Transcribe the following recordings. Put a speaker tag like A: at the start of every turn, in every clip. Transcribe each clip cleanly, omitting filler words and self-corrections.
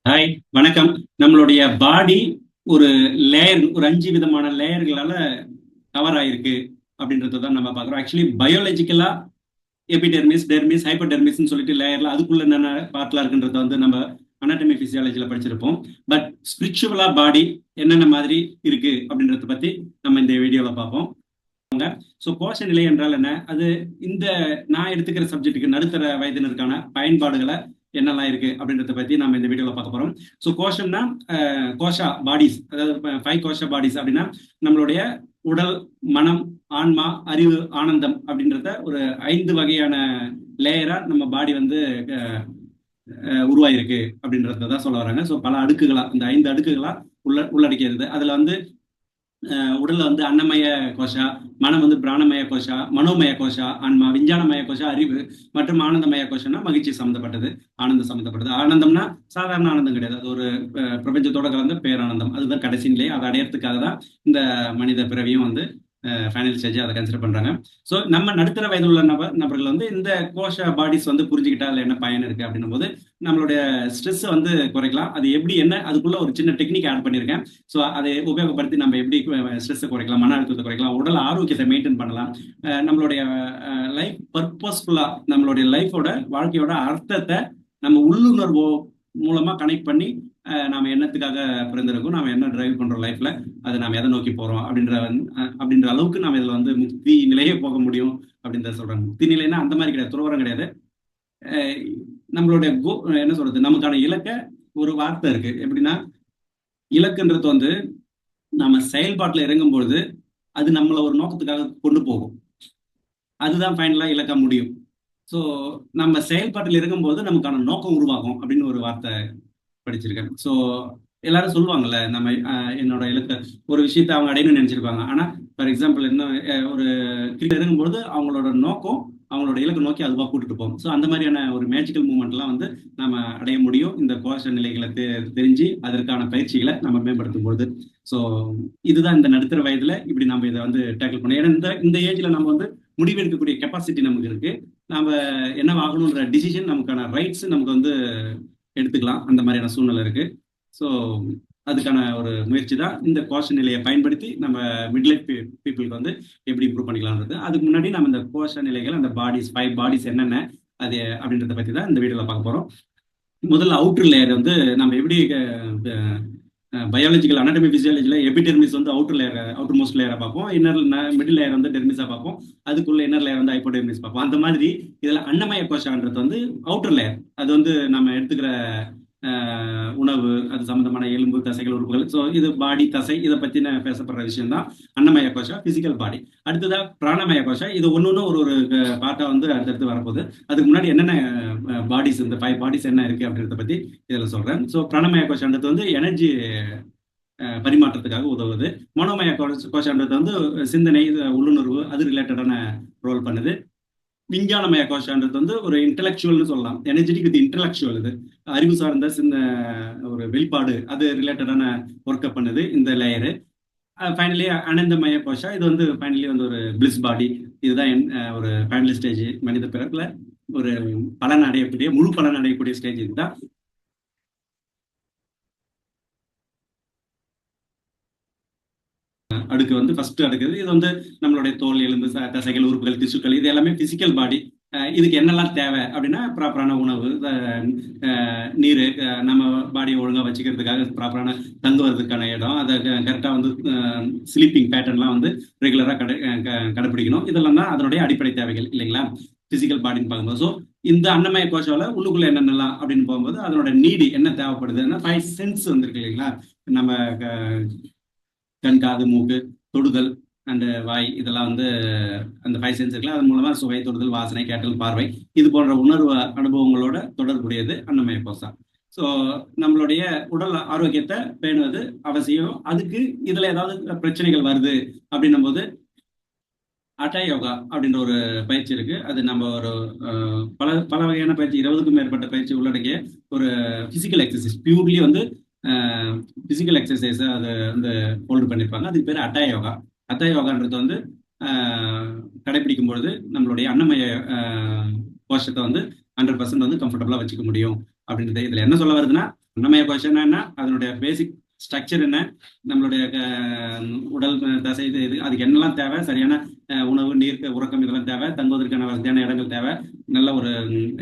A: Hi, வணக்கம். நம்மளுடைய பாடி ஒரு லேயர், ஒரு 5 விதமான லேயர்களால கவர் ஆயிருக்கு அப்படின்றத தான் நம்ம பார்க்குறோம். ஆக்சுவலி பயாலஜிக்கலா எபிடெர்மிஸ், டெர்மிஸ், ஹைப்போடெர்மிஸ்ன்னு சொல்லிட்டு லேயர்ல அதுக்குள்ள என்னென்ன பார்ட்லாம் இருக்குன்றத வந்து நம்ம அனாட்டமி பிசியாலஜில படிச்சிருப்போம். பட் ஸ்பிரிச்சுவலா பாடி என்னென்ன மாதிரி இருக்கு அப்படின்றத பத்தி நம்ம இந்த வீடியோல பார்ப்போம். ஸோ கோஷ நிலை என்றால் என்ன, அது இந்த நான் எடுத்துக்கிற சப்ஜெக்ட்டுக்கு நடுத்தர வயதினருக்கான பயன்பாடுகளை என்னெல்லாம் இருக்கு அப்படின்றத பத்தி நம்ம இந்த வீடியோல பார்க்க போறோம். ஸோ கோஷம்னா கோஷா பாடிஸ், அதாவது 5 கோஷா பாடிஸ் அப்படின்னா நம்மளுடைய உடல், மனம், ஆன்மா, அறிவு, ஆனந்தம் அப்படின்றத ஒரு 5 வகையான லேயரா நம்ம பாடி வந்து உருவாயிருக்கு அப்படின்றத தான் சொல்ல வராங்க. ஸோ பல அடுக்குகளா, இந்த 5 அடுக்குகளா உள்ளடக்கியது. அதுல வந்து உடல்ல வந்து அன்னமய கோஷா, மனம் வந்து பிராணமய கோஷா, மனோமய கோஷா ஆன்மா, விஞ்ஞானமய கோஷா அறிவு, மற்றும் ஆனந்தமய கோஷம்னா மகிழ்ச்சி சம்பந்தப்பட்டது, ஆனந்தம் சம்பந்தப்பட்டது. ஆனந்தம்னா சாதாரண ஆனந்தம் கிடையாது, அது ஒரு பிரபஞ்சத்தோட கலந்த பேரானந்தம். அதுதான் கடைசி நிலை. அதை அடையறதுக்காக தான் இந்த மனித பிறவியும் வந்து ஃபைனல் ஸ்டேஜ் அதை கன்சிடர் பண்றாங்க. ஸோ நம்ம நடுத்தர வயதில் உள்ள நபர்கள் வந்து இந்த கோஷ பாடிஸ் வந்து புரிஞ்சுக்கிட்டா அதுல என்ன பயன் இருக்கு அப்படின்னும் போது நம்மளுடைய ஸ்ட்ரெஸ் வந்து குறைக்கலாம். அது எப்படி, என்ன அதுக்குள்ள ஒரு சின்ன டெக்னிக் ஆட் பண்ணியிருக்கேன். ஸோ அதை உபயோகப்படுத்தி நம்ம எப்படி ஸ்ட்ரெஸ்ஸை குறைக்கலாம், மன அழுத்தத்தை குறைக்கலாம், உடல் ஆரோக்கியத்தை மெயின்டைன் பண்ணலாம், நம்மளுடைய லைஃப் பர்பஸ்ஃபுல்லா, நம்மளுடைய லைஃபோட வாழ்க்கையோட அர்த்தத்தை நம்ம உள்ளுணர்வோ மூலமா கனெக்ட் பண்ணி நாம என்னத்துக்காக பிறந்திருக்கோம், நாம என்ன டிரைவ் பண்றோம் லைஃப்ல, அதை நாம எதை நோக்கி போறோம் அப்படின்ற அளவுக்கு நாம இதுல வந்து முக்தி நிலையே போக முடியும் அப்படின்றத சொல்றாங்க. முக்தி நிலைன்னா அந்த மாதிரி கிடையாது, துறவரம் கிடையாது. நம்மளுடைய என்ன சொல்றது, நமக்கான இலக்க ஒரு வார்த்தை இருக்கு. எப்படின்னா, இலக்குன்றது வந்து நம்ம செயல்பாட்டுல இறங்கும் பொழுது அது நம்மள ஒரு நோக்கத்துக்காக கொண்டு போகும். அதுதான் ஃபைனலா இலக்கா முடியும். ஸோ நம்ம செயல்பாட்டில் இருக்கும்போது நமக்கான நோக்கம் உருவாகும் அப்படின்னு ஒரு வார்த்தை படிச்சிருக்கேன். ஸோ எல்லாரும் சொல்லுவாங்கல்ல, நம்ம என்னோட இலக்க ஒரு விஷயத்தை அவங்க அடையணும்னு நினைச்சிருப்பாங்க. ஆனா ஃபார் எக்ஸாம்பிள் என்ன, ஒரு கிட்ட இருக்கும்போது அவங்களோட நோக்கம் அவங்களோட இலக்கை நோக்கி அதுவாக கூட்டிட்டு போகும். ஸோ அந்த மாதிரியான ஒரு மேஜிக்கல் மூமெண்ட்லாம் வந்து நம்ம அடைய முடியும் இந்த கோஷ நிலைகளை தெரிஞ்சு அதற்கான பயிற்சிகளை நம்ம மேம்படுத்தும் பொழுது. ஸோ இதுதான் இந்த நடுத்தர வயதுல இப்படி நம்ம இதை வந்து டேக்கிள் பண்ணோம். ஏன்னா இந்த ஏஜ்ல நம்ம வந்து முடிவெடுக்கக்கூடிய கெப்பாசிட்டி நமக்கு இருக்கு. நாம என்ன ஆகணுன்ற டிசிஷன், நமக்கான ரைட்ஸ் நமக்கு வந்து எடுத்துக்கலாம். அந்த மாதிரியான சூழ்நிலை இருக்கு. ஸோ அதுக்கான ஒரு முயற்சி தான் இந்த கோஷ நிலையை பயன்படுத்தி நம்ம மிட்லைஃப் பீப்புளுக்கு வந்து எப்படி இம்ப்ரூவ் பண்ணிக்கலாம்ன்றது. அதுக்கு முன்னாடி நம்ம இந்த கோஷ நிலைகள், அந்த பாடிஸ், 5 பாடிஸ் என்னென்ன அது அப்படின்றத பத்தி தான் இந்த வீடியோல பார்க்க போறோம். முதல்ல அவுட்டர் லேயர் வந்து நம்ம எப்படி பயாலஜிக்கல் அனாட்டமி பிசியாலஜில எபிடெர்மிஸ் வந்து அவுட்டர் லேயர், அவுட்டர் மோஸ்ட் லேயரை பார்ப்போம். இன்னர் மிடில் லேயர் வந்து டெர்மிஸா பார்ப்போம். அதுக்குள்ள இன்னர் லேயர் வந்து ஹைப்போடெர்மிஸ் பார்ப்போம். அந்த மாதிரி இதுல அன்னமய கோஷான்றது வந்து அவுட்டர் லேயர். அது வந்து நம்ம எடுத்துக்கிற உணவு, அது சம்பந்தமான எலும்பு, தசைகள், உறுப்புகள். ஸோ இது பாடி, தசை, இதை பத்தின பேசப்படுற விஷயம் தான் அன்னமய கோஷா, பிசிக்கல் பாடி. அடுத்ததா பிராணமய கோஷா. இது ஒன்னொன்னு ஒரு ஒரு பார்ட்டா வந்து அடுத்தடுத்து வரப்போகுது. அதுக்கு முன்னாடி என்னென்ன பாடிஸ், இந்த 5 பாடிஸ் என்ன இருக்கு அப்படின்றத பத்தி இதுல சொல்றேன். ஸோ பிராணமய கோஷான்றது வந்து எனர்ஜி பரிமாற்றத்துக்காக உதவுது. மனோமய கோஷான்றது வந்து சிந்தனை, உள்ளுணர்வு, அது ரிலேட்டடான ரோல் பண்ணுது. விஞ்ஞானமய கோஷான்றது வந்து ஒரு இன்டெலக்சுவல்னு சொல்லலாம், எனர்ஜெட்டிக் வித் இன்டெலக்சுவல். இது அறிவு சார்ந்த ஒரு வெளிப்பாடு, அது ரிலேட்டடான ஒர்க்கை பண்ணுது இந்த லேயரு. ஃபைனலி ஆனந்தமய கோஷா, இது வந்து ஃபைனலி வந்து ஒரு பிளிஸ் பாடி. இதுதான் ஒரு ஃபைனல் ஸ்டேஜ் மனித பிறப்புல ஒரு பலன் அடையக்கூடிய, முழு பலன் அடையக்கூடிய ஸ்டேஜ் இதுதான். அடுக்கு வந்து ஃபர்ஸ்ட் அடுக்குது. இது வந்து நம்மளுடைய தோல், எலும்பு, தசைகள், உறுப்புகள், திசுக்கள், இது எல்லாமே பிசிக்கல் பாடி. இதுக்கு என்னெல்லாம் தேவை அப்படின்னா, ப்ராப்பரான உணவு, நீர், நம்ம பாடியை ஒழுங்காக வச்சுக்கிறதுக்காக ப்ராப்பரான தங்குவதற்கான இடம், அதை கரெக்டாக வந்து ஸ்லீப்பிங் பேட்டர்ன்லாம் வந்து ரெகுலராக கடைப்பிடிக்கணும். இதெல்லாம் தான் அதனுடைய அடிப்படை தேவைகள் இல்லைங்களா, பிசிக்கல் பாடின்னு பார்க்கும்போது. ஸோ இந்த அன்னமய கோஷாவில் உள்ளுக்குள்ள என்னென்னலாம் அப்படின்னு போகும்போது அதனோட நீடு என்ன தேவைப்படுதுன்னா, 5 சென்ஸ் வந்துருக்கு இல்லைங்களா. நம்ம கண், காது, மூக்கு, தொடுதல் அண்ட் வாய், இதெல்லாம் வந்து அந்த 5 சென்ஸ் இருக்குல்ல, அதன் மூலமா சுவை, தொடுதல், வாசனை, கேட்டல், பார்வை, இது போன்ற உணர்வு அனுபவங்களோட தொடர்புடையது அன்னமய கோஷா. ஸோ நம்மளுடைய உடல் ஆரோக்கியத்தை பேணுவது அவசியம். அதுக்கு இதுல ஏதாவது பிரச்சனைகள் வருது அப்படின்னும் போது அட்டா யோகா அப்படின்ற ஒரு பயிற்சி இருக்கு. அது நம்ம ஒரு பல பல வகையான பயிற்சி, 20க்கும் மேற்பட்ட பயிற்சி உள்ளடக்கிய ஒரு பிசிக்கல் எக்ஸசைஸ், பியூர்லி வந்து பிசிக்கல் எக்ஸசைஸ் அதை வந்து ஹோல்டு பண்ணியிருப்பாங்க. அதுக்கு பேர் அட்டா யோகா. அட்டா யோகான்றது வந்து கடைபிடிக்கும் பொழுது நம்மளுடைய அன்னமய கோஷத்தை வந்து 100% வந்து கம்ஃபர்டபுளாக வச்சுக்க முடியும் அப்படின்றது. இதுல என்ன சொல்ல வருதுன்னா, அன்னமய கோஷம்னா என்ன, அதனுடைய பேசிக் ஸ்ட்ரக்சர் என்ன, நம்மளுடைய உடல் தசை இது அதுக்கு என்னெல்லாம் தேவை, சரியான உணவு, நீர், உறக்கம் இதெல்லாம் தேவை, தங்குவதற்கான வசதியான இடங்கள் தேவை, நல்ல ஒரு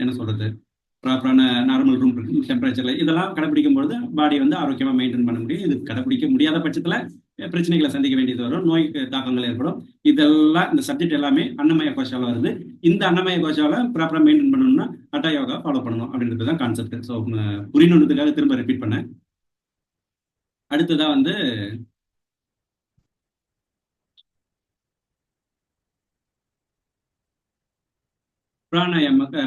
A: என்ன சொல்றது ப்ராப்பரான நார்மல் ரூம் டெம்பரேச்சர்ல இதெல்லாம் கடைபிடிக்கும் பொழுது பாடி வந்து ஆரோக்கியமா மெயின்டைன் பண்ண முடியும். இது கடைபிடிக்க முடியாத பட்சத்துல பிரச்சனைகளை சந்திக்க வேண்டியது வரும், நோய் தாக்கங்கள் ஏற்படும். இதெல்லாம் இந்த சப்ஜெக்ட் எல்லாமே அன்னமய கோஷால வருது. இந்த அன்னமய கோஷால ப்ராப்பரா மெயின்டைன் பண்ணணும்னா ஹட்டா யோகா ஃபாலோ பண்ணணும் அப்படின்றது தான் கான்செப்ட். ஸோ புரியணுன்றதுக்காக திரும்ப ரிப்பீட் பண்ணேன். அடுத்ததா வந்து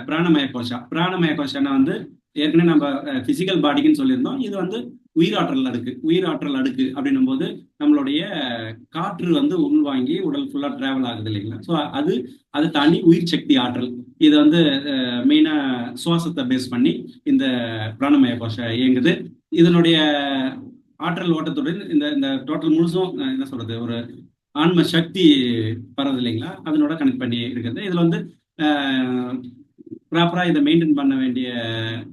A: பிராணமய கோஷா. பிராணமய கோஷானா வந்து ஏற்கனவே நம்ம பிசிக்கல் பாடிக்குன்னு சொல்லியிருந்தோம். இது வந்து உயிராற்றல் அடுக்கு. உயிராற்றல் அடுக்கு அப்படின்னும் போது நம்மளுடைய காற்று வந்து உள்வாங்கி உடல் ஃபுல்லா டிராவல் ஆகுது இல்லைங்களா. ஸோ அதை தாண்டி உயிர் சக்தி ஆற்றல். இது வந்து மெயினா சுவாசத்தை பேஸ் பண்ணி இந்த பிராணமய கோஷம் இயங்குது. இதனுடைய ஆற்றல் ஓட்டத்துடன் இந்த இந்த டோட்டல் முழுசும் என்ன சொல்றது ஒரு ஆன்ம சக்தி பரவுது இல்லைங்களா, அதனோட கனெக்ட் பண்ணி இருக்கிறது. இதுல வந்து ப்ராப்பரா இதை மெயின்டைன் பண்ண வேண்டிய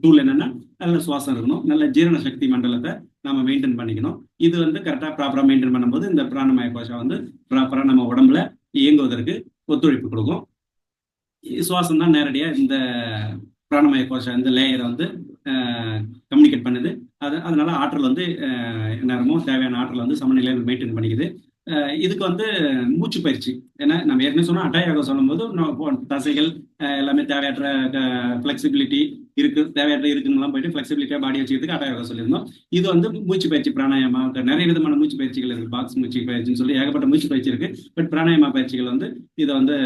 A: டூல் என்னன்னா, நல்ல சுவாசம் இருக்கணும், நல்ல ஜீரண சக்தி மண்டலத்தை நம்ம மெயின்டைன் பண்ணிக்கணும். இது வந்து கரெக்டா ப்ராப்பரா மெயின்டைன் பண்ணும்போது இந்த பிராணமய கோஷம் வந்து ப்ராப்பரா நம்ம உடம்புல இயங்குவதற்கு ஒத்துழைப்பு கொடுக்கும். சுவாசம் தான் நேரடியா இந்த பிராணமய கோஷம் இந்த லேயரை வந்து கம்யூனிகேட் பண்ணுது. அதனால ஆற்றல் வந்து நேரமும் தேவையான ஆற்றல் வந்து சமநிலையில் மெயின்டைன் பண்ணிக்குது. இதுக்கு வந்து மூச்சு பயிற்சி, ஏன்னா நம்ம ஏற்கனவே சொன்னோம் ஹட்டா யோகா சொல்லும் போது தசைகள் எல்லாமே தேவையற்ற ஃபிளெக்சிபிலிட்டி இருக்கு, தேவையற்ற இருக்குங்கெல்லாம் போயிட்டு ஃபிளெக்சிபிலிட்டியா பாடி வச்சுக்கிறதுக்கு ஹட்டா யோகா சொல்லியிருந்தோம். இது வந்து மூச்சு பயிற்சி பிராணாயாமா, நிறைய விதமான மூச்சு பயிற்சிகள் இருக்கு. பாக்ஸ் மூச்சு பயிற்சின்னு சொல்லி ஏகப்பட்ட மூச்சு பயிற்சி இருக்கு. பட் பிராணாயாமா பயிற்சிகள் வந்து இதை வந்து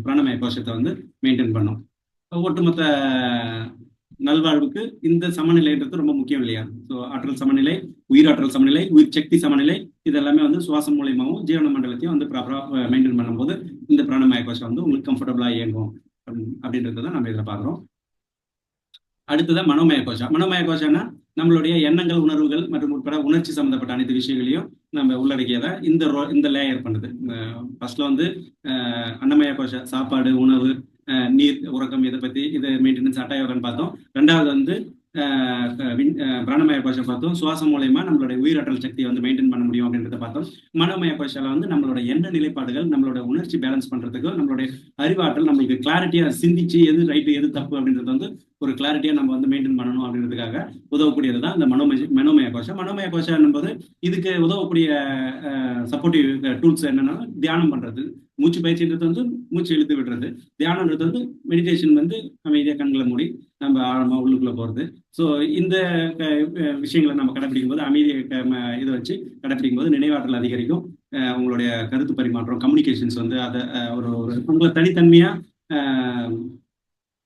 A: பிராணமய கோஷத்தை வந்து மெயின்டைன் பண்ணும். ஒட்டுமொத்த நல்வாழ்வுக்கு இந்த சமநிலைன்றது ரொம்ப முக்கியம் இல்லையா. ஸோ ஆற்றல் சமநிலை, உயிராற்றல் சமநிலை, உயிர் சக்தி சமநிலை, இதெல்லாமே வந்து சுவாசம் மூலியமாகவும் ஜீவன மண்டலத்தையும் வந்து ப்ராப்பரா மெயின்டைன் பண்ணும்போது இந்த பிராணமய கோஷம் வந்து உங்களுக்கு கம்ஃபர்டபுளா இயங்கும் அப்படின்றத நம்ம இதில் பார்க்குறோம். அடுத்ததான் மனோமய கோஷம். மனோமய கோஷம்னா நம்மளுடைய எண்ணங்கள், உணர்வுகள் மற்றும் உட்பட உணர்ச்சி சம்பந்தப்பட்ட அனைத்து விஷயங்களையும் நம்ம உள்ளடக்கியதை இந்த லேயர் பண்ணுது. ஃபர்ஸ்ட்ல வந்து அன்னமய கோஷம் சாப்பாடு, உணவு, நீர், உறக்கம், இதை பத்தி இது மெயின்டெனன்ஸ் ஹட்டா யோகான்னு பார்த்தோம். ரெண்டாவது வந்து பிராணமய கோஷம் பார்த்தோம். சுவாசம் மூலயமா நம்மளுடைய உயிராற்றல் சக்தியை வந்து மெயின்டைன் பண்ண முடியும் அப்படின்றத பார்த்தோம். மனோமய கோஷால வந்து நம்மளோட எண்ண நிலைப்பாடுகள், நம்மளோட உணர்ச்சி பேலன்ஸ் பண்றதுக்கு, நம்மளுடைய அறிவாற்றல் நம்மளுக்கு கிளாரிட்டியா சிந்திச்சு எது ரைட்டு எது தப்பு அப்படின்றது வந்து ஒரு கிளாரிட்டியா நம்ம வந்து மெயின்டைன் பண்ணணும் அப்படின்றதுக்காக உதவக்கூடியது தான் இந்த மனோமய கோஷம். மனோமய கோஷம் என்பது இதுக்கு உதவக்கூடிய சப்போர்ட்டிவ் டூல்ஸ் என்னன்னா, தியானம் பண்றது, மூச்சு பயிற்சின்றது வந்து மூச்சு இழுத்து விடுறது, தியானம்ன்றது வந்து மெடிடேஷன் வந்து அமைதியாக கண்களை மூடி நம்ம ஆழமா உள்ளுக்குள்ள போறது. ஸோ இந்த விஷயங்களை நம்ம கடைபிடிக்கும் போது, அமைதியை இதை வச்சு கடைபிடிக்கும் போது நினைவாற்றல் அதிகரிக்கும். உங்களுடைய கருத்து பரிமாற்றம், கம்யூனிகேஷன்ஸ் வந்து அதை ஒரு உங்களை தனித்தன்மையா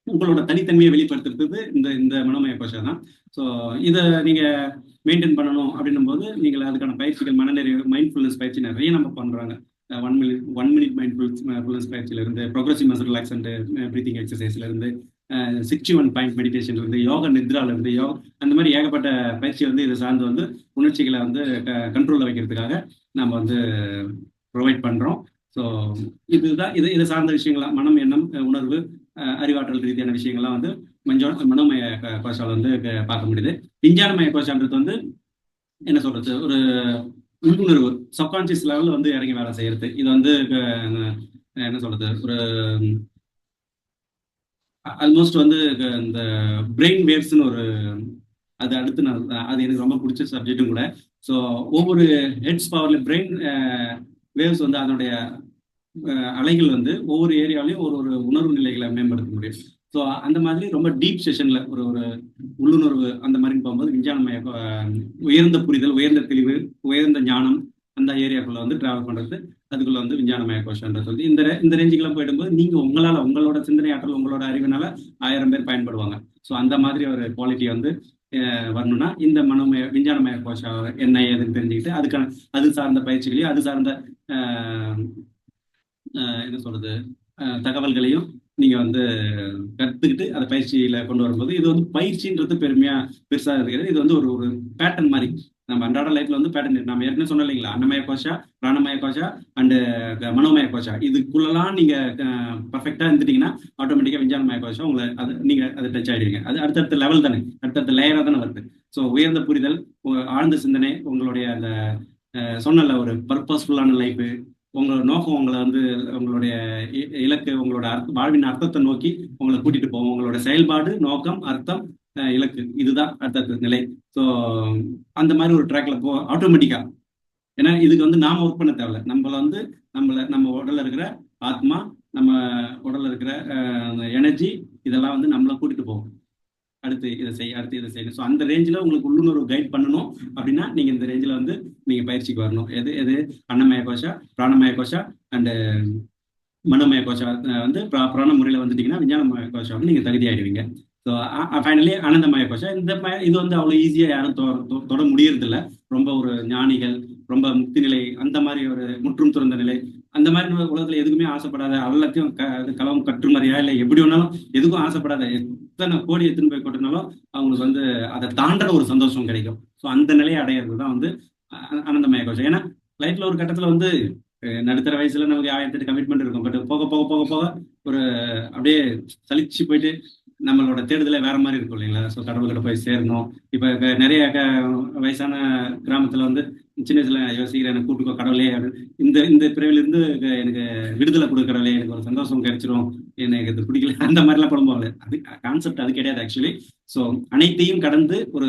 A: உங்களோட தனித்தன்மையை வெளிப்படுத்துறது இந்த இந்த மனோமய கோஷம் தான். ஸோ இதை நீங்க மெயின்டைன் பண்ணணும் அப்படின்னும் போது நீங்கள் அதுக்கான பயிற்சிகள், மனநிறைவு, மைண்ட்ஃபுல்னஸ் பயிற்சி நிறைய நம்ம பண்றாங்க. 1 மினிட் மைண்ட்ஃபுல்னஸ் பயிற்சியில இருந்து, ப்ரோக்ரஸிவ் மசில் ரிலாக்ஸன்ட் பிரீத்திங் எக்ஸசைஸ்ல இருந்து, 61 பாயிண்ட் மெடிடேஷன்ல இருந்து, யோகா நித்ரால இருந்து, அந்த மாதிரி ஏகப்பட்ட பயிற்சி வந்து இதை சார்ந்து வந்து உணர்ச்சிகளை வந்து கண்ட்ரோல்ல வைக்கிறதுக்காக நம்ம வந்து ப்ரொவைட் பண்றோம். ஸோ இதுதான் இதை சார்ந்த விஷயங்கள்லாம் மனம், எண்ணம், உணர்வு, அறிவாற்றல் ரீதியான விஷயங்கள்லாம் வந்து மனோமய கோஷால வந்து பார்க்க முடியுது. விஞ்ஞானமய கோஷான்றது வந்து என்ன சொல்றது ஒரு உள்ளுணர்வு, சப்கான்சியஸ் லெவல்ல வந்து இறங்கி வேலை செய்யறது. இது வந்து என்ன சொல்றது ஒரு ஆல்மோஸ்ட் வந்து இந்த பிரெயின் வேவ்ஸ்னு ஒரு அது அடுத்து அது எனக்கு ரொம்ப பிடிச்ச சப்ஜெக்டும் கூட. ஸோ ஒவ்வொரு ஹெட்ஸ் பவர்ல பிரெயின் வேவ்ஸ் வந்து அதனுடைய அலைகள் வந்து ஒவ்வொரு ஏரியாவிலையும் ஒரு ஒரு உணர்வு நிலைகளை மேம்படுத்த முடியும். ஸோ அந்த மாதிரி ரொம்ப டீப் செஷன்ல ஒரு ஒரு உள்ளுணர்வு அந்த மாதிரி போகும்போது விஞ்ஞானமய உயர்ந்த புரிதல், உயர்ந்த தெளிவு, உயர்ந்த ஞானம் அந்த ஏரியாக்குள்ள வந்து டிராவல் பண்றது, அதுக்குள்ள வந்து விஞ்ஞானமய கோஷன்றது வந்து இந்த ரேஞ்சுக்கெல்லாம் போயிடும்போது நீங்க உங்களோட சிந்தனை ஆற்றல், உங்களோட அறிவினால 1000 பேர் பயன்படுவாங்க. ஸோ அந்த மாதிரி ஒரு குவாலிட்டி வந்து வரணும்னா இந்த விஞ்ஞானமய கோஷம் என்ன ஏதுன்னு தெரிஞ்சுக்கிட்டு அதுக்கான அது சார்ந்த பயிற்சிகளையும், அது சார்ந்த என்ன சொல்றது தகவல்களையும் நீங்க வந்து கத்துக்கிட்டு அதை பயிற்சியில கொண்டு வரும்போது இது வந்து பயிற்சின்றது பெருசா இருக்கிறது. இது வந்து ஒரு ஒரு பேட்டர்ன் மாதிரி நம்ம அன்றாட லைஃப்ல வந்து பேட்டர்ன் நம்ம ஏற்கனவே சொன்னோம் இல்லைங்களா, அன்னமய கோஷா, பிராணமய கோஷா அண்ட் மனோமய கோஷா, இதுக்குள்ளலாம் நீங்க பர்ஃபெக்டா இருந்துட்டீங்கன்னா ஆட்டோமேட்டிக்கா விஞ்ஞானமய கோஷம் உங்களை நீங்க அதை டச் ஆயிடுவீங்க. அது அடுத்தடுத்த லெவல் தானே, அடுத்தடுத்த லேயரா தானே வருது. ஸோ உயர்ந்த புரிதல், ஆழ்ந்த சிந்தனை, உங்களுடைய அந்த சொன்னல ஒரு பர்பஸ்ஃபுல்லான லைஃப், உங்களோட நோக்கம் உங்களை வந்து உங்களுடைய இலக்கு, உங்களோட வாழ்வின் அர்த்தத்தை நோக்கி உங்களை கூட்டிட்டு போவோம். உங்களோட செயல்பாடு, நோக்கம், அர்த்தம், இலக்கு, இதுதான் அடுத்த நிலை. ஸோ அந்த மாதிரி ஒரு ட்ராக்ல ஆட்டோமேட்டிக்கா, ஏன்னா இதுக்கு வந்து நாம ஒர்க் பண்ண தேவையில்ல. நம்ம உடல்ல இருக்கிற ஆத்மா, நம்ம உடல்ல இருக்கிற எனர்ஜி, இதெல்லாம் வந்து நம்மளை கூட்டிட்டு போகும். அடுத்து இதை செய்ய, அடுத்து இதை செய்யணும். ஸோ அந்த ரேஞ்சில் உங்களுக்கு உள்ளுணர்வு கைட் பண்ணணும் அப்படின்னா நீங்க இந்த ரேஞ்சில் வந்து நீங்க பயிற்சிக்கு வரணும். எது அன்னமய கோஷா, பிராணமய கோஷா அண்டு மனோமய கோஷா வந்து ப்ராப்பரான முறையில் வந்துட்டீங்கன்னா விஞ்ஞானமய கோஷா வந்து நீங்க தகுதி ஆயிடுவீங்க. ஸோ ஃபைனலி ஆனந்தமய கோஷா. இது வந்து அவ்வளோ ஈஸியாக யாரும் தொட முடியறது இல்லை. ரொம்ப ஒரு ஞானிகள், ரொம்ப முக்தி நிலை, அந்த மாதிரி ஒரு முற்றும் துறந்த நிலை, அந்த மாதிரி உலகத்துல எதுக்குமே ஆசைப்படாத, எல்லாத்தையும் களவும் கற்றுமறையா இல்லை எப்படி வேணாலும் எதுக்கும் ஆசைப்படாத, எத்தனை கோடி எத்தனை போய் கொட்டினாலும் அவங்களுக்கு வந்து அதை தாண்டற ஒரு சந்தோஷம் கிடைக்கும். ஸோ அந்த நிலையை அடையிறது தான் வந்து ஆனந்தமய கோஷம். ஏன்னா லைஃப்ல ஒரு கட்டத்துல வந்து நடுத்தர வயசுல நமக்கு 1008 கமிட்மெண்ட் இருக்கும். பட் போக போக போக போக ஒரு அப்படியே சலிச்சு போயிட்டு நம்மளோட தேடுதலே வேற மாதிரி இருக்கும் இல்லைங்களா? ஸோ கடவுள்கிட்ட போய் சேரணும். இப்போ நிறைய வயசான கிராமத்துல வந்து சின்ன வயசுல யோசிக்கிறேன், எனக்கு கூட்டுக்கோ கடவுளே, இந்த இந்த பிறவிலிருந்து எனக்கு விடுதலை கொடுக்கறவளே, எனக்கு ஒரு சந்தோஷம் கிடைச்சிரும், எனக்கு இது பிடிக்கல, அந்த மாதிரிலாம் புலம்புவாங்க. அது கான்செப்ட் அது கிடையாது ஆக்சுவலி. ஸோ அனைத்தையும் கடந்து ஒரு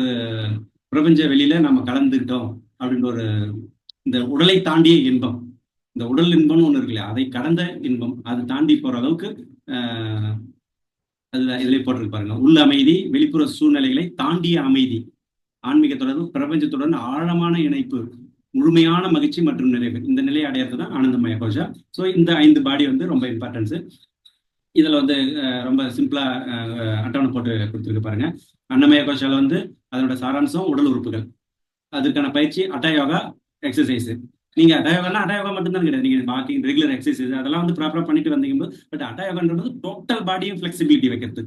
A: பிரபஞ்ச வெளியில நம்ம கலந்துக்கிட்டோம் அப்படின்ற ஒரு இந்த உடலை தாண்டிய இன்பம், இந்த உடல் இன்பம்னு ஒண்ணு இருக்கு இல்லையா, அதை கடந்த இன்பம், அது தாண்டி போற அளவுக்கு அதுல இதுலயே போட்டிருக்கு பாருங்க. உள்ள அமைதி, வெளிப்புற சூழ்நிலைகளை தாண்டிய அமைதி, ஆன்மீக தொடர்பு, பிரபஞ்சத்துடன் ஆழமான இணைப்பு, முழுமையான மகிழ்ச்சி மற்றும் நிறைவு, இந்த நிலையை அடையிறது தான் ஆனந்தமய கோஷா. ஸோ இந்த 5 பாடி வந்து ரொம்ப இம்பார்ட்டன்ஸ். இதுல வந்து ரொம்ப சிம்பிளா அட்டவணை போட்டு கொடுத்துருக்கு பாருங்க. அன்னமய கோஷால வந்து அதனோட சாராம்சம் உடல் உறுப்புகள், அதுக்கான பயிற்சி அட்டயோகா எக்ஸசைஸ். நீங்க அட்டயோகானா அட்டயோகா மட்டும்தான் கிடையாது, நீங்க வாக்கிங், ரெகுலர் எக்ஸசைஸ் அதெல்லாம் வந்து ப்ராப்பரா பண்ணிட்டு வந்தீங்க. பட் அட்டயோகான்றது டோட்டல் பாடியும் ஃபிளெக்சிபிலிட்டி வைக்கிறது.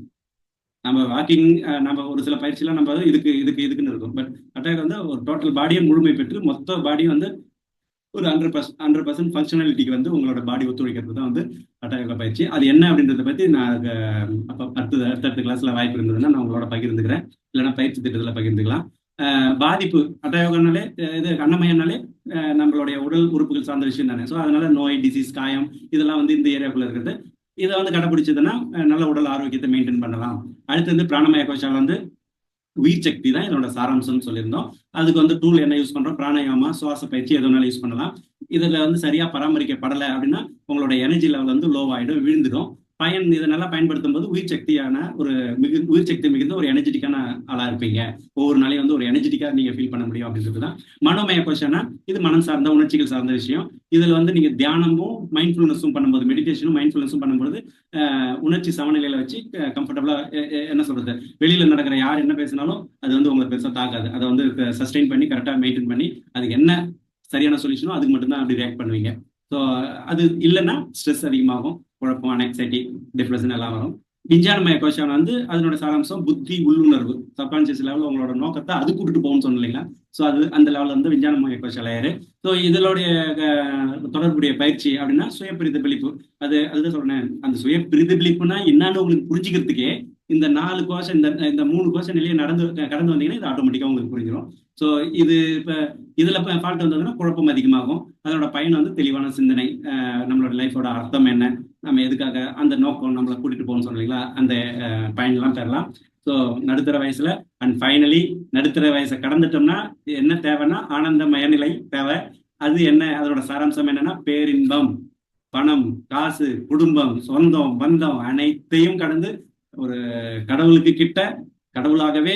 A: நம்ம வாக்கிங், நம்ம ஒரு சில பயிற்சியெல்லாம் நம்ம இதுக்குன்னு இருக்கும். பட் அட்டாக் வந்து ஒரு டோட்டல் பாடியை முழுமை பெற்று மொத்த பாடியும் வந்து ஒரு 100% ஃபங்க்ஷனாலிட்டிக்கு வந்து உங்களோட பாடி ஒத்துழைக்கிறது தான் வந்து அட்டாயோகா பயிற்சி. அது என்ன அப்படின்றத பத்தி நான் அப்போ அடுத்த கிளாஸ்ல வாய்ப்பு இருந்ததுன்னா நான் உங்களோட பகிர்ந்துக்கிறேன், இல்லைன்னா பயிற்சி திட்டத்தில் பகிர்ந்துக்கலாம். பாதிப்பு அட்டயோகானாலே, இது அன்னமயனாலே நம்மளுடைய உடல் உறுப்புகள் சார்ந்த விஷயம் தானே. ஸோ அதனால நோய், டிசீஸ், காயம், இதெல்லாம் வந்து இந்த ஏரியாக்குள்ள இருக்கிறது. இதை வந்து கடைபிடிச்சதுன்னா நல்ல உடல் ஆரோக்கியத்தை மெயின்டைன் பண்ணலாம். அடுத்தது பிராணமய கோஷால வந்து உயிர் சக்தி தான் இதோட சாராம்சம்னு சொல்லியிருந்தோம். அதுக்கு வந்து டூல் என்ன யூஸ் பண்றோம், பிராணாயாமா, சுவாச பயிற்சி எதுனாலும் யூஸ் பண்ணலாம். இதுல வந்து சரியா பராமரிக்கப்படலை அப்படின்னா உங்களோட எனர்ஜி லெவல் வந்து லோ ஆயிடும், விழுந்துடும். இதை நல்லா பயன்படுத்தும் போது உயிர் சக்தியான உயிர் சக்தி மிகுந்த ஒரு எனர்ஜெட்டிக்கான ஆளா இருப்பீங்க. ஒவ்வொரு நாளையும் வந்து ஒரு எனர்ஜெட்டிக்கா நீங்க ஃபீல் பண்ண முடியும் அப்படின்றது தான் மனோமய கோஷம்னா. இது மனம் சார்ந்த, உணர்ச்சிகள் சார்ந்த விஷயம். இதுல வந்து நீங்க தியானமும் மைண்ட்ஃபுல்னஸும் பண்ணும்போது, மெடிடேஷனும் மைண்ட்ஃபுல்னஸும் பண்ணும்போது உணர்ச்சி சமநிலையில வச்சு கம்ஃபர்டபுளா, என்ன சொல்றது, வெளியில நடக்கிற யார் என்ன பேசினாலும் அது வந்து உங்களுக்கு பெருசா தாக்காது. அதை வந்து சஸ்டெயின் பண்ணி கரெக்டா மெயின்டைன் பண்ணி அதுக்கு என்ன சரியான சொல்யூஷனோ அதுக்கு மட்டும்தான் அப்படி ரியாக்ட் பண்ணுவீங்க. ஸோ அது இல்லைன்னா ஸ்ட்ரெஸ் அதிகமாகும், குழப்பம், அனெக்சைட்டி, டிப்ரெஷன் எல்லாம் வரும். விஞ்ஞானமய கோஷம் வந்து அதனோட சாராம்சம் புத்தி, உள்ளுணர்வு, சப்கான்சியஸ் லெவலில் உங்களோட நோக்கத்தை அது கூட்டிட்டு போகும்னு சொன்னோம் இல்லைங்களா? ஸோ அது அந்த லெவலில் வந்து விஞ்ஞானமய கோஷ லேயரு. ஸோ இதனுடைய தொடர்புடைய பயிற்சி அப்படின்னா சுய பிரதிபலிப்பு. அதுதான் சொல்றேன், அந்த சுய பிரதிபலிப்புனா என்னன்னு உங்களுக்கு புரிஞ்சுக்கிறதுக்கே இந்த 4 கோஷம், இந்த 3 கோஷம் நிலையை கடந்து வந்தீங்கன்னா இது ஆட்டோமேட்டிக்கா உங்களுக்கு புரிஞ்சிடும். ஸோ இது இப்போ இதுல ஃபால்ட் வந்ததுன்னா குழப்பம் அதிகமாகும். அதோட பயன் வந்து தெளிவான சிந்தனை, நம்மளோட லைஃபோட அர்த்தம் என்ன, நம்ம எதுக்காக, அந்த நோக்கம் நம்மளை கூட்டிட்டு போகணும்னு சொன்னீங்களா, அந்த பயன்லாம் பெறலாம். ஸோ நடுத்தர வயசுல அண்ட் ஃபைனலி நடுத்தர வயசை கடந்துட்டோம்னா என்ன தேவைன்னா ஆனந்தமய நிலை தேவை. அது என்ன, அதோட சாராம்சம் என்னன்னா பேரின்பம், பணம், காசு, குடும்பம், சொந்தம், பந்தம் அனைத்தையும் கடந்து ஒரு கடவுளுக்கு கிட்ட, கடவுளாகவே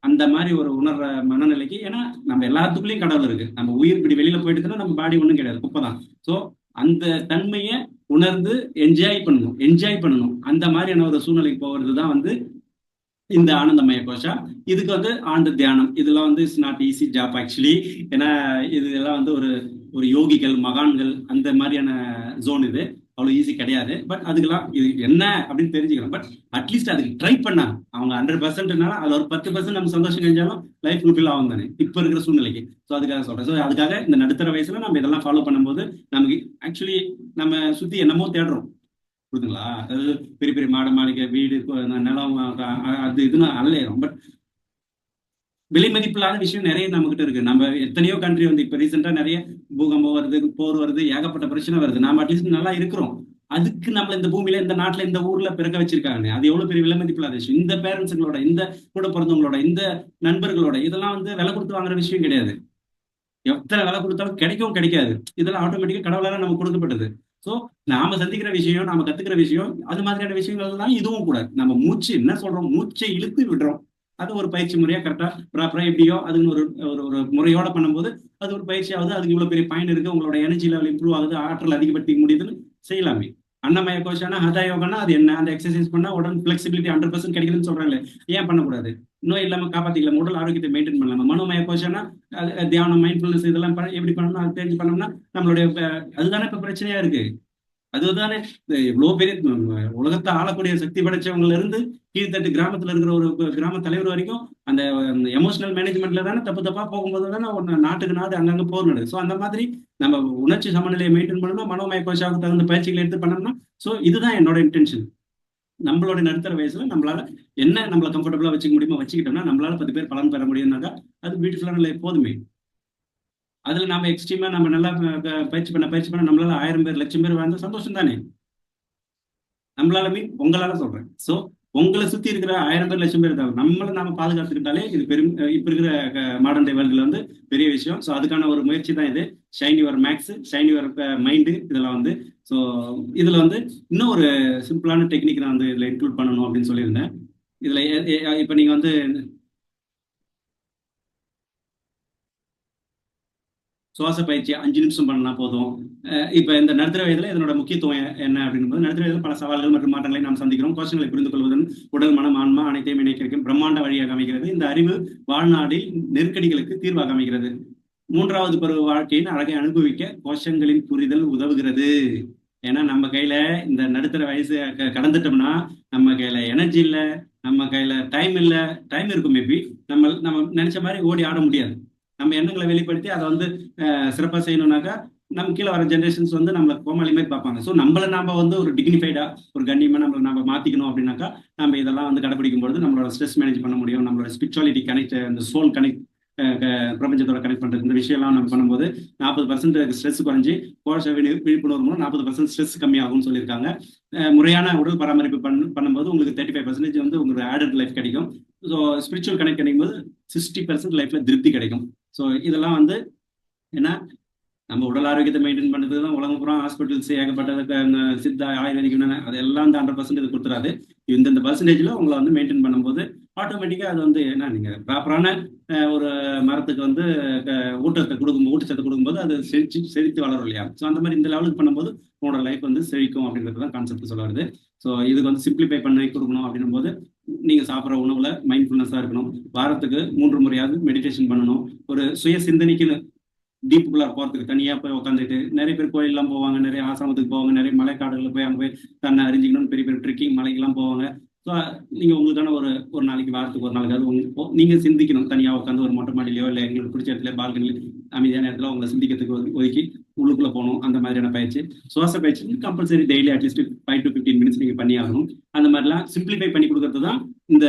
A: அந்த மாதிரி ஒரு உணர்ற மனநிலைக்கு. ஏன்னா நம்ம எல்லாத்துக்குள்ளேயும் கடவுள் இருக்கு. நம்ம உயிர் இப்படி வெளியில போயிட்டுன்னா நம்ம பாடி ஒன்றும் கிடையாது, குப்பைதான். ஸோ அந்த தன்மையை உணர்ந்து என்ஜாய் பண்ணணும். அந்த மாதிரியான ஒரு சூழ்நிலைக்கு போகிறது தான் வந்து இந்த ஆனந்தமய கோஷா. இதுக்கு வந்து ஆழ்ந்த தியானம், இதெல்லாம் வந்து it's not easy job actually. ஏன்னா இதெல்லாம் வந்து ஒரு யோகிகள், மகான்கள், அந்த மாதிரியான ஜோன். இது அவ்வளவு ஈஸி கிடையாது. பட் அதுக்கெல்லாம் இது என்ன அப்படின்னு தெரிஞ்சுக்கலாம். பட் அட்லீஸ்ட் அதுக்கு ட்ரை பண்ணா அவங்க 100%னால அது ஒரு 10% நம்ம சந்தோஷம் கிடைச்சாலும் லைஃப் ஃபுல்ஃபில் ஆகும் தானே இப்ப இருக்கிற சூழ்நிலைக்கு. ஸோ அதுக்காக சொல்றேன். ஸோ அதுக்காக இந்த நடுத்தர வயசுல நம்ம இதெல்லாம் ஃபாலோ பண்ணும்போது நமக்கு ஆக்சுவலி நம்ம சுத்தி என்னமோ தேடுறோம், புரியுதுங்களா? அதாவது பெரிய பெரிய மாட மாளிகை, வீடு, நிலம், அது இதுன்னு அல்லேரும். பட் விலை மதிப்பில்லாத விஷயம் நிறைய நம்ம கிட்ட இருக்கு. நம்ம எத்தனையோ கண்ட்ரி வந்து இப்ப ரீசெண்டா நிறைய பூகம்பம் வருது, போர் வருது, ஏகப்பட்ட பிரச்சனை வருது. நாம அட்லீஸ்ட் நல்லா இருக்கிறோம். அதுக்கு நம்மள இந்த பூமியில, இந்த நாட்டுல, இந்த ஊர்ல பிறக்க வச்சிருக்காங்க. அது எவ்வளவு பெரிய விலை மதிப்பில்லாத விஷயம். இந்த பேரண்ட்ஸுங்களோட, இந்த கூட பிறந்தவங்களோட, இந்த நண்பர்களோட இதெல்லாம் வந்து விலை கொடுத்து வாங்குற விஷயம் கிடையாது. எத்தனை விலை கொடுத்தாலும் கிடைக்கவும் கிடைக்காது. இதெல்லாம் ஆட்டோமேட்டிக்கா கடவுளால நமக்கு கொடுக்கப்பட்டது. சோ நாம சந்திக்கிற விஷயம், நாம கத்துக்கிற விஷயம், அது மாதிரியான விஷயங்கள் தான் இதுவும் கூட. நம்ம மூச்சு என்ன சொல்றோம், மூச்சை இழுத்து விடுறோம். அது ஒரு பயிற்சி முறையா கரெக்டா ப்ராப்பரா எப்படியோ அதுன்னு ஒரு ஒரு ஒரு முறையோட பண்ணும்போது அது ஒரு பயிற்சி ஆகுது. அதுக்கு இவ்வளவு பெரிய பயன் இருக்கு. உங்களோட எனர்ஜி லெவல் இம்ப்ரூவ் ஆகுது, ஆற்றல் அதிகப்படுத்திக்க முடியுதுன்னு செய்யலாமே. அன்னமய கோஷானா ஹதா யோகானா அது என்ன? அந்த எக்ஸசைஸ் பண்ணா உடல் பிளெக்சிபிலிட்டி 100% கிடைக்குதுன்னு சொல்றாங்களே, ஏன் பண்ணக்கூடாது? நோய் இல்லாம காப்பாத்திக்கலாம், உடல் ஆரோக்கியத்தை மெயின்டைன் பண்ணலாமா? மனோமய கோஷானா தியானம், மைண்ட்ஃபுல்னஸ் இதெல்லாம் எப்படி பண்ணணும், அது தெரிஞ்சு பண்ணோம்னா நம்மளுடைய அதுதானே இப்ப பிரச்சனையா இருக்கு. அதுதானே எவ்வளவு பெரிய உலகத்தை ஆளக்கூடிய சக்தி படைச்சவங்கல இருந்து கீழ்த்தட்டு கிராமத்துல இருக்கிற ஒரு கிராம தலைவர் வரைக்கும் அந்த எமோஷனல் மேனேஜ்மெண்ட்ல தானே தப்பு தப்பா போகும்போது தானே நாட்டுக்கு நாடு அங்கங்க போர் நடக்குது. ஸோ அந்த மாதிரி நம்ம உணர்ச்சி சமநிலையை மெயின்டைன் பண்ணணும், மனோமய கோஷாவுக்கு தகுந்த பயிற்சிகளை எடுத்து பண்ணணும்னா. ஸோ இதுதான் என்னோட இன்டென்ஷன். நம்மளோட நடுத்தர வயசுல நம்மளால என்ன நம்மளை கம்ஃபர்டபுளா வச்சுக்க முடியுமோ வச்சுக்கிட்டோம்னா நம்மளால 10 பேர் பலன் பெற முடியும்னாக்கா அது பியூட்டிஃபுல்லான லைஃப் போதுமே. அதுல நாம எக்ஸ்ட்ரீமா நம்ம நல்லா பயிற்சி பண்ண நம்மளால 1000 பேர் 1,00,000 பேர் வாழ்ந்த சந்தோஷம் தானே. நம்மளால மீன் உங்களால சொல்றேன். சோ உங்களை சுத்தி இருக்கிற 1000 பேர் 1,00,000 பேர் இருக்காங்க. நம்மள நாம பாதுகாத்துக்கிட்டாலே இது பெரும் இப்ப இருக்கிற மாடர்ன் டே வேர்ல்டுல வந்து பெரிய விஷயம். சோ அதுக்கான ஒரு முயற்சி தான் இது. Shine your max, shine your mind, இதெல்லாம் வந்து. ஸோ இதுல வந்து இன்னும் ஒரு சிம்பிளான டெக்னிக் நான் வந்து இதுல இன்க்ளூட் பண்ணணும் அப்படின்னு சொல்லியிருந்தேன். இதுல இப்ப நீங்க வந்து சுவாச பயிற்சி 5 நிமிஷம் பண்ணா போதும். இப்ப இந்த நடுத்தர வயதுல இதனோட முக்கியத்துவம் என்ன அப்படின்னு போது, நடுத்தர வயதில் பல சவால்கள் மற்றும் மாற்றங்களை நாம் சந்திக்கிறோம். கோஷங்களை புரிந்து கொள்வதன் உடல், மனம், ஆன்மா அனைத்தையும் இணைக்கும் பிரம்மாண்ட வழியாக அமைகிறது. இந்த அறிவு வாழ்நாளில் நெருக்கடிகளுக்கு தீர்வாக அமைகிறது. 3வது பருவ வாழ்க்கையின் அழகை அனுபவிக்க கோஷங்களின் புரிதல் உதவுகிறது. ஏன்னா நம்ம கையில இந்த நடுத்தர வயசு கடந்துட்டோம்னா நம்ம கையில எனர்ஜி இல்ல, நம்ம கையில டைம் இல்ல. டைம் இருக்கும் மேபி, நம்ம நினைச்ச மாதிரி ஓடி ஆட முடியாது. நம்ம எண்ணங்களை வெளிப்படுத்தி அதை வந்து சிறப்பாக செய்யணும்னாக்கா நம்ம கீழே வர ஜென்ரேஷன்ஸ் வந்து நம்மளை கோமாளி மாதிரி பார்ப்பாங்க. ஸோ நம்மளை நாம வந்து ஒரு டிக்னிஃபைடா, ஒரு கண்ணியமா நம்ம மாத்திக்கணும் அப்படின்னாக்கா நம்ம இதெல்லாம் வந்து கடைபிடிக்கும் பொழுது நம்மளோட ஸ்ட்ரெஸ் மேனேஜ் பண்ண முடியும். நம்மளோட ஸ்பிரிச்சுவாலிட்டி கனெக்ட், இந்த சோல் கனெக்ட், பிரபஞ்சத்தோட கனெக்ட் பண்றது, இந்த விஷயம்லாம் நம்ம பண்ணும்போது 40% ஸ்ட்ரெஸ் குறைஞ்சி கோஷ விழிப்புணர்வு மூலம் 40% ஸ்ட்ரெஸ் கம்மியாகும்னு சொல்லியிருக்காங்க. முறையான உடல் பராமரிப்பு பண்ணும்போது உங்களுக்கு 35% வந்து உங்களுக்கு ஆடட் லைஃப் கிடைக்கும். ஸோ ஸ்பிரிச்சுவல் கனெக்ட் கிடைக்கும் போது 60% லைஃப்ல திருப்தி கிடைக்கும். ஸோ இதெல்லாம் வந்து ஏன்னா நம்ம உடல் ஆரோக்கியத்தை மெயின்டைன் பண்ணுறது தான் உலகம் பூரா ஹாஸ்பிட்டல்ஸ் ஏகப்பட்ட சித்தா ஆயுர்வேதிக் அதெல்லாம் வந்து 100% இது கொடுத்துறாது. இந்த பர்சன்டேஜ்ல உங்களை வந்து மெயின்டைன் பண்ணும்போது ஆட்டோமேட்டிக்கா அது வந்து என்ன, நீங்க ப்ராப்பரான ஒரு மரத்துக்கு வந்து ஊட்டச்சத்தை கொடுக்கும்போது அது செழித்து வளரும் இல்லையா. ஸோ அந்த மாதிரி இந்த லெவலுக்கு பண்ணும்போது உங்களோட லைஃப் வந்து செழிக்கும் அப்படின்றது தான் கான்செப்ட் சொல்ல வருது. ஸோ இதுக்கு வந்து சிம்பிளிஃபை பண்ணி கொடுக்கணும் அப்படின்னும் போது நீங்க சாப்பிட்ற உணவுல மைண்ட்ஃபுல்னஸா இருக்கணும். வாரத்துக்கு 3 முறையாவது மெடிடேஷன் பண்ணணும். ஒரு சுய சிந்தனைக்கு டீப்புக்குள்ள போறதுக்கு தனியா போய் உட்காந்துட்டு நிறைய பேர் கோயிலெல்லாம் போவாங்க, நிறைய ஆசிரமத்துக்கு போவாங்க, நிறைய மலைக்காடுகளில் போய் அங்கே போய் தன்னை அறிஞ்சிக்கணும்னு பெரிய பெரிய ட்ரெக்கிங் மலைக்கெல்லாம் போவாங்க. ஸோ நீங்க உங்களுக்கான ஒரு நாளைக்கு, வாரத்துக்கு ஒரு நாளைக்காவது நீங்க சிந்திக்கணும். தனியா உட்காந்து ஒரு மொட்டை மாடியிலையோ இல்லை எங்களுக்கு பிடிச்ச இடத்துல பால்கனியில் அமைதியான இடத்துல உங்களை சிந்திக்கிறதுக்கு ஒதுக்கி உள்ளுக்குள்ள போகணும். அந்த மாதிரியான பயிற்சி, சுவாச பயிற்சி compulsory daily at least 5 to 15 minutes நீங்க பண்ணி ஆகணும். அந்த மாதிரிலாம் சிம்பிளிஃபை பண்ணி கொடுக்கறது தான் இந்த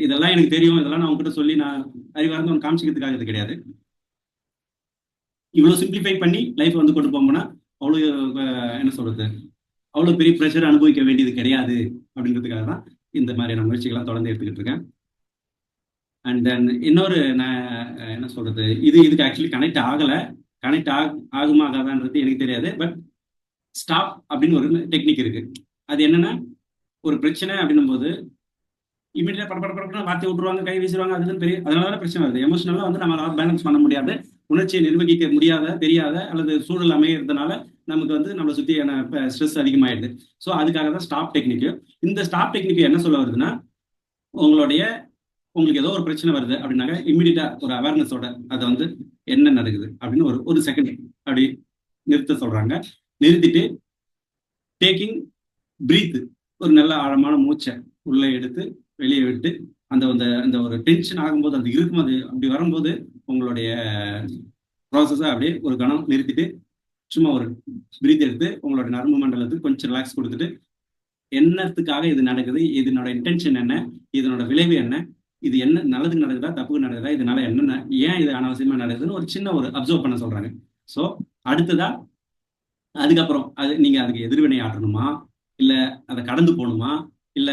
A: இதெல்லாம் எனக்கு தெரியும், இதெல்லாம் நான் உங்ககிட்ட சொல்லி நான் அறிவார்ந்து ஒன்று காமிச்சிக்கிறதுக்காக இது கிடையாது. இவ்வளவு சிம்பிளிஃபை பண்ணி லைஃப் வந்து கொண்டு போகணும்னா அவ்வளவு என்ன சொல்றது, அவ்வளவு பெரிய ப்ரெஷர் அனுபவிக்க வேண்டியது கிடையாது அப்படின்றதுக்காக தான் இந்த மாதிரியான முயற்சிகள்லாம் தொடர்ந்து எடுத்துக்கிட்டு இருக்கேன். அண்ட் தென் இன்னொரு நான் என்ன சொல்றது, இதுக்கு ஆக்சுவலி கனெக்ட் ஆகலை. கனெக்ட் ஆகுமா ஆகாதான்றது எனக்கு தெரியாது. பட் ஸ்டாப் அப்படின்னு ஒரு டெக்னிக் இருக்கு. அது என்னன்னா, ஒரு பிரச்சனை அப்படின்னும் போது இமீடியட்டா படப்படப்பட வார்த்தை விட்டுருவாங்க, கை வீசுவாங்க. அதுதான் பெரிய, அதனாலதான் பிரச்சனை வருது. எமோஷனலா வந்து நம்ம பேலன்ஸ் பண்ண முடியாது, உணர்ச்சியை நிர்வகிக்க முடியாத, தெரியாத அல்லது சூழல் அமைகிறதுனால நமக்கு வந்து நம்மளை சுற்றியான ஸ்ட்ரெஸ் அதிகமாயிடுது. ஸோ அதுக்காக தான் ஸ்டாப் டெக்னிக். இந்த ஸ்டாப் டெக்னிக் என்ன சொல்ல வருதுன்னா, உங்களுக்கு ஏதோ ஒரு பிரச்சனை வருது அப்படின்னாக்க இம்மிடியா ஒரு அவேர்னஸோட அதை வந்து என்ன நடக்குது அப்படின்னு ஒரு செகண்ட் அப்படி நிறுத்த சொல்றாங்க. நிறுத்திட்டு டேக்கிங் பிரீத், ஒரு நல்ல ஆழமான மூச்சை உள்ளே எடுத்து வெளியே விட்டு அந்த அந்த ஒரு டென்ஷன் ஆகும்போது, அந்த இருக்கும் அது அப்படி வரும்போது உங்களுடைய ப்ராசஸை அப்படியே ஒரு கணம் நிறுத்திட்டு சும்மா ஒரு பிரீத் எடுத்து உங்களோட நரம்பு மண்டலத்துக்கு கொஞ்சம் ரிலாக்ஸ் கொடுத்துட்டு என்னத்துக்காக இது நடக்குது, இதனோட இன்டென்ஷன் என்ன, இதனோட விளைவு என்ன, இது என்ன நல்லதுக்கு நடக்குதா தப்புக்கு நடக்குதா, இதனால என்னென்ன ஏன் இது அனாவசியமா நடக்குதுன்னு ஒரு சின்ன ஒரு அப்சர்வ் பண்ண சொல்றாங்க. ஸோ அடுத்ததா அதுக்கப்புறம் அது நீங்க அதுக்கு எதிர்வினை ஆற்றணுமா, இல்ல அதை கடந்து போகணுமா, இல்ல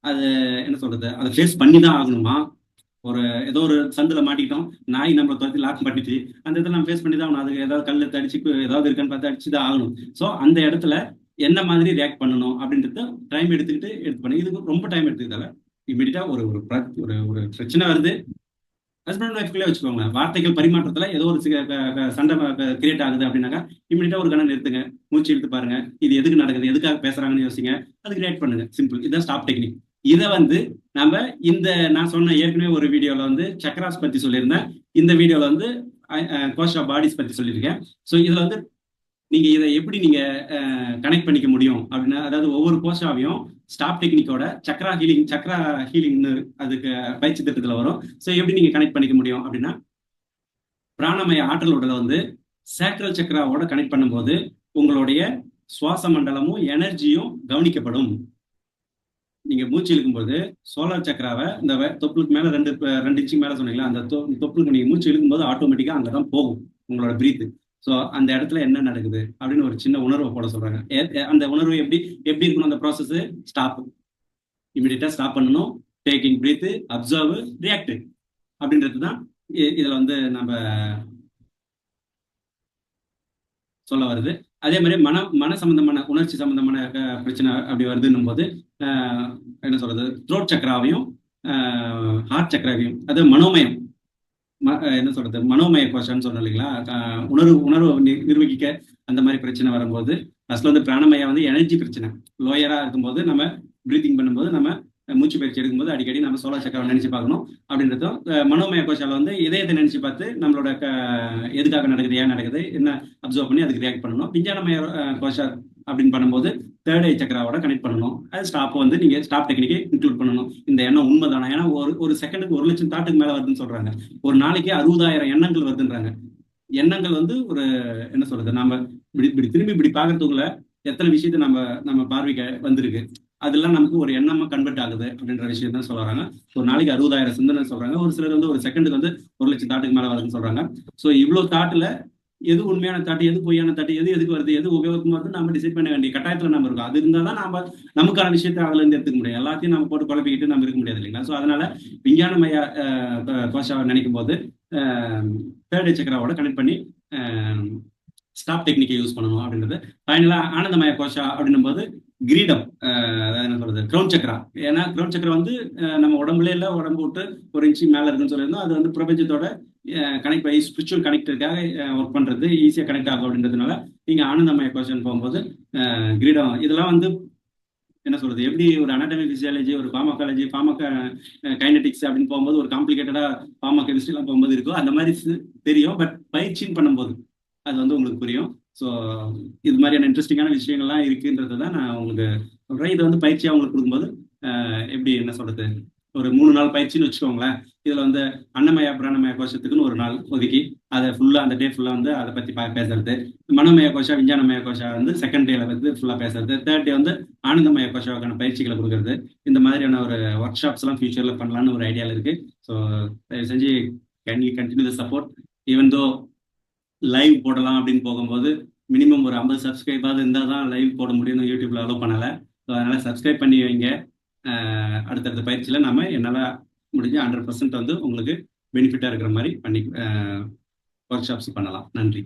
A: அது என்ன சொல்றது, அதை ஃபேஸ் பண்ணி தான் ஆகணுமா. ஒரு ஏதோ ஒரு சந்தில மாட்டிக்கிட்டோம், நாய் நம்மளை துரத்தி லாக் பண்ணிச்சு, அந்த இடத்துல நம்ம ஃபேஸ் பண்ணி தான் ஆகணும். அதுக்கு ஏதாவது கல் எடுத்து அடிச்சு ஏதாவது இருக்கான்னு பார்த்து அடிச்சு தான் ஆகணும். ஸோ அந்த இடத்துல என்ன மாதிரி ரியாக்ட் பண்ணணும் அப்படின்றத டைம் எடுத்துக்கிட்டு எடுத்து பண்ணி, இதுக்கு ரொம்ப டைம் எடுத்துக்கிட்டால இமீடியட்டா ஒரு ஒரு ஒரு ஒரு பிரச்சனை வருது. ஹஸ்பண்ட் அண்ட் ஒய்ஃப்குள்ளே வச்சுக்கோங்க, வார்த்தைகள் பரிமாற்றத்துல ஏதோ ஒரு சண்டை கிரியேட் ஆகுது அப்படின்னாக்கா இமீடியட்டா ஒரு கணம் நிறுத்துங்க, மூச்சு இழுத்து பாருங்க, இது எதுக்கு நடக்குது, எதுக்காக பேசுறாங்கன்னு யோசிங்க, அதுக்கு ரியாக்ட் பண்ணுங்க. சிம்பிள். இதுதான் ஸ்டாப் டெக்னிக். இதை வந்து நம்ம இந்த நான் சொன்ன ஏற்கனவே ஒரு வீடியோல வந்து சக்ராஸ் பத்தி சொல்லியிருந்தேன். இந்த வீடியோல வந்து கோஷா பாடிஸ் பத்தி சொல்லியிருக்கேன். ஸோ இதுல வந்து நீங்க இதை எப்படி நீங்க கனெக்ட் பண்ணிக்க முடியும் அப்படின்னா, அதாவது ஒவ்வொரு கோஷாவையும் ஸ்டாப் டெக்னிக்கோட சக்ரா ஹீலிங்னு அதுக்கு பயிற்சி திட்டத்துல வரும். ஸோ எப்படி நீங்க கனெக்ட் பண்ணிக்க முடியும் அப்படின்னா, பிராணமய ஆற்றலோட வந்து சேக்ரல் சக்ராவோட கனெக்ட் பண்ணும்போது உங்களுடைய சுவாச மண்டலமும் எனர்ஜியும் கவனிக்கப்படும். நீங்க மூச்சு இழுக்கும்போது சோலார் சக்கராவை இந்த தொப்புளுக்கு மேல 2 இன்ச்சுக்கு மேல சொன்னீங்களா, அந்த தொப்புளுக்கு நீங்க மூச்சு இழுக்கும்போது ஆட்டோமேட்டிக்கா அங்கதான் போகும் உங்களோட பிரீத். ஸோ அந்த இடத்துல என்ன நடக்குது அப்படின்னு ஒரு சின்ன உணர்வை போட சொல்றாங்க. அந்த உணர்வு எப்படி எப்படி இருக்கணும் அந்த ப்ராசஸ்? ஸ்டாப், இமீடியட்டா ஸ்டாப் பண்ணணும், டேக்கிங் பிரீத், அப்சர்வ், ரியாக்ட் அப்படின்றது தான் இதுல வந்து நம்ம சொல்ல வருது. அதே மாதிரி மன சம்பந்தமான உணர்ச்சி சம்பந்தமான பிரச்சனை அப்படி வருதுன்னும் போது என்ன சொல்றது, த்ரோட் சக்கராவையும் ஹார்ட் சக்கராவையும், அது மனோமயம் என்ன சொல்றது, மனோமய கோஷம்னு சொன்னோம் இல்லைங்களா, உணர்வு நிர்வகிக்க அந்த மாதிரி பிரச்சனை வரும்போது, ஃபர்ஸ்ட்ல வந்து பிராணமயா வந்து எனர்ஜி பிரச்சனை லோயரா இருக்கும்போது நம்ம பிரீத்திங் பண்ணும்போது நம்ம மூச்சு பயிற்சி எடுக்கும்போது அடிக்கடி நம்ம சோலார் சக்கரம் நினைச்சு பார்க்கணும் அப்படின்றதும், மனோமய கோஷால வந்து இதயத்தை நினைச்சு பார்த்து நம்மளோட எதுக்காக நடக்குது, ஏன் நடக்குது, என்ன அப்சர்வ் பண்ணி அதுக்கு ரியாக்ட் பண்ணணும். விஞ்ஞானமய கோஷா அப்படின்னு பண்ணும்போது தேர்ட் ஐ சக்கராவோட கனெக்ட் பண்ணணும். அது ஸ்டாப் வந்து நீங்க ஸ்டாப் டெக்னிக்கை இன்க்ளூட் பண்ணணும். இந்த எண்ணம் உண்மைதானா, ஏன்னா ஒரு செகண்டுக்கு 1,00,000 தாட்டுக்கு மேல வருதுன்னு சொல்றாங்க. ஒரு நாளைக்கு 60,000 எண்ணங்கள் வருதுன்றாங்க. எண்ணங்கள் வந்து ஒரு என்ன சொல்றது, நம்ம இப்படி திரும்பி இப்படி பாக்குறதுக்குள்ள எத்தனை விஷயத்த நம்ம பார்வைக்கு வந்திருக்கு, அதெல்லாம் நமக்கு ஒரு எண்ணமா கன்வெர்ட் ஆகுது அப்படின்ற விஷயம் தான் சொல்றாங்க. ஒரு நாளைக்கு 60,000 சிந்தனை சொல்றாங்க. ஒரு சிலர் வந்து ஒரு செகண்டுக்கு வந்து 1,00,000 தாட்டுக்கு மேல வருதுன்னு சொல்றாங்க. ஸோ இவ்வளவு தாட்டுல எது உண்மையான தாட்டு, எது பொய்யான தாட்டு, எது எதுக்கு வருது, எது உபயோகமா வருது நம்ம டிசைட் பண்ண வேண்டிய கட்டாயத்துல நம்ம இருக்கோம். அது இருந்தால் தான் நம்ம நமக்கான விஷயத்தை அதுல இருந்து எடுத்துக்க முடியும். எல்லாத்தையும் நம்ம போட்டு குழப்பிக்கிட்டு நம்ம இருக்க முடியாது இல்லைங்களா. ஸோ அதனால விஞ்ஞானமய கோஷாவை நினைக்கும் போது தேர்ட் ஐ சக்கராவோட கனெக்ட் பண்ணி ஸ்டாப் டெக்னிக்கை யூஸ் பண்ணணும் அப்படின்றது. ஃபைனலா ஆனந்தமய கோஷா அப்படின்னும் போது கிரீடம், என்ன சொல்றது, கிரவுண்ட் சக்கரா. ஏன்னா கிரவுண்ட் சக்கரம் வந்து நம்ம உடம்புல இல்ல, உடம்பு விட்டு 1 இன்ச்சு மேல இருக்குன்னு சொல்லியிருந்தோம். அது வந்து பிரபஞ்சத்தோட கனெக்ட் ஆகி ஸ்பிரிச்சுவல் கனெக்டருக்காக ஒர்க் பண்றது, ஈஸியா கனெக்ட் ஆகும் அப்படின்றதுனால நீங்க ஆனந்தமய கோஷன் போகும்போது கிரீடம் இதெல்லாம் வந்து என்ன சொல்றது, எப்படி ஒரு அனாட்டமி பிசியாலஜி, ஒரு ஃபார்மகாலஜி, கைனடிக்ஸ் அப்படின்னு போகும்போது ஒரு காம்ப்ளிகேட்டடா ஃபார்மகெமிஸ்ட்ரி எல்லாம் போகும்போது இருக்கோ அந்த மாதிரி தெரியும். பட் பயிற்சின்னு பண்ணும்போது அது வந்து உங்களுக்கு புரியும். ஸோ இது மாதிரியான இன்ட்ரெஸ்டிங்கான விஷயங்கள்லாம் இருக்குன்றதை தான் நான் உங்களுக்கு சொல்றேன். இது வந்து பயிற்சியா உங்களுக்கு கொடுக்கும்போது எப்படி என்ன சொல்றது, ஒரு 3 நாள் பயிற்சின்னு வச்சுக்கோங்களேன். இதுல வந்து அன்னமய பிராணமய கோஷத்துக்குன்னு ஒரு நாள் ஒதுக்கி அதை ஃபுல்லா அந்த டே ஃபுல்லா வந்து அதை பத்தி பேசுறது, மனோமய கோஷா விஞ்ஞானமய கோஷா வந்து செகண்ட் டேல வந்து ஃபுல்லா பேசுறது, தேர்ட் டே வந்து ஆனந்தமய கோஷாவுக்கான பயிற்சிகளை கொடுக்கறது. இந்த மாதிரியான ஒரு ஒர்க் ஷாப்ஸ் எல்லாம் ஃபியூச்சர்ல பண்ணலான்னு ஒரு ஐடியால இருக்கு. ஸோ தயவு செஞ்சு can you continue the support. Even though live போடலாம் அப்படின்னு போகும்போது மினிமம் ஒரு 50 சப்ஸ்கிரைபாவது இருந்தால் தான் லைவ் போட முடியும்னு யூடியூப்ல அலோவ் பண்ணலை. ஸோ அதனால சப்ஸ்கிரைப் பண்ணி வைங்க. அடுத்தடுத்த பயிற்சியில் நம்ம என்னால் முடிஞ்ச 100% வந்து உங்களுக்கு பெனிஃபிட்டாக இருக்கிற மாதிரி பண்ணி ஒர்க் ஷாப்ஸ் பண்ணலாம். நன்றி.